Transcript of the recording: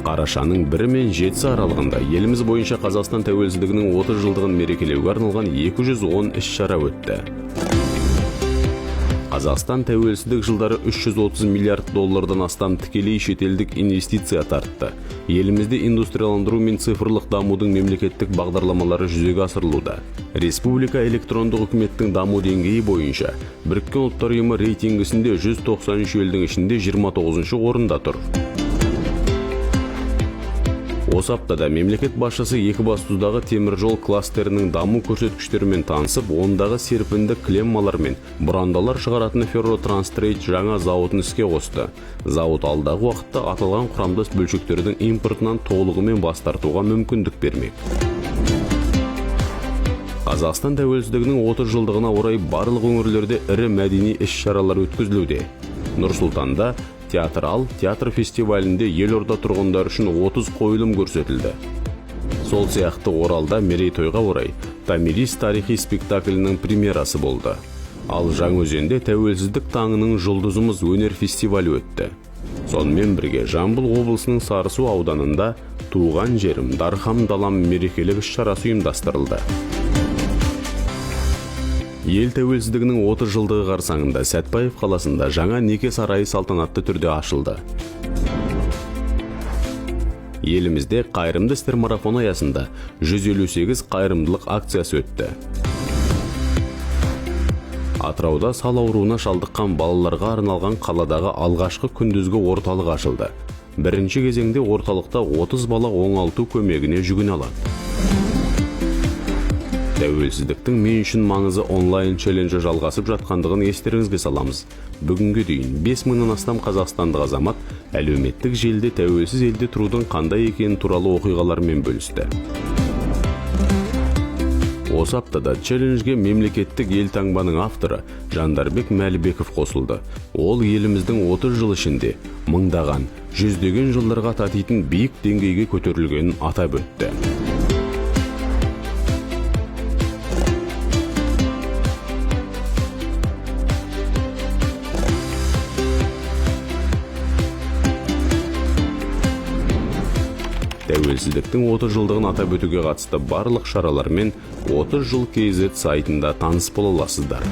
Қарашаның 1 мен 7 аралығында еліміз бойынша Қазақстан тәуелсіздігінің 30 жылдығын мерекелеуге арналған 210 іс-шара өтті. Қазақстан тәуелсіздік жылдары 330 миллиард доллардан астам тікелей шетелдік инвестиция тартты. Елімізде индустрияландыру мен цифрлық дамудың мемлекеттік бағдарламалары жүзеге асырылуда. Республика электрондық үкіметтің даму деңгейі бойынша Біріккен ұлттар ұйымы рейтингісінде 193 елдің ішінде 29-шы орында тұр. Осы аптада мемлекет басшысы Екібастұздағы темір жол кластерінің даму көрсеткіштерімен танысып, ондағы серпінді клеммалар мен бұрандалар шығаратын Ferrotransтрейд жаңа зауытын іске қосты. Зауыт алдағы уақытта аталған құрамдас бөлшектердің импортынан толығымен бас тартуға мүмкіндік бермек. Қазақстан тәуелсіздігінің 30 жылдығына орай барлық өңірлерде ірі мәдени іс-шаралар өткізілуде. Нұр-Сұлтанда театр фестивалінде елорда тұрғындар үшін 30 қойылым көрсетілді. Сол сияқты Оралда мерейтойға орай Томирис тарихи спектаклінің премьерасы болды. Ал Жаңаөзенде тәуелсіздік таңының жұлдызымыз өнер фестивалі өтті. Сонымен бірге Жамбыл облысының Сарысу ауданында туған жерім Дархан далам мерекелік іс-шарасы ұйымдастырылды. Ел тәуелсіздігінің 30 жылдығы қарсаңында Сәтпаев қаласында жаңа неке сарайы салтанатты түрде ашылды. Елімізде қайырымды істер марафоны аясында 158 қайырымдылық акциясы өтті. Атырауда сал ауруына шалдыққан балаларға арналған қаладағы алғашқы күндізгі орталық ашылды. Бірінші кезеңде орталықта 30 бала оңалту көмегіне жүгіне алады. Тәуелсіздіктің мен үшін маңызы онлайн челленджі жалғасып жатқандығын естеріңізге саламыз. Бүгінге дейін 5000-нан астам қазақстандық азамат әлеуметтік желіде тәуелсіз елде тұрудың қандай екені туралы оқиғалармен бөлісті. Осы аптада челленджге мемлекеттік елтаңбаның авторы Жандарбек Мәлібеков қосылды. Ол еліміздің 30 жыл ішінде мыңдаған, жүздеген жылдарға татитын биік деңгейге көтерілгенін атап өтті. Тәуелсіздіктің 30 жылдығын атап өтуге қатысты барлық шаралармен 30 жыл KZ сайтында таныс бола аласыздар.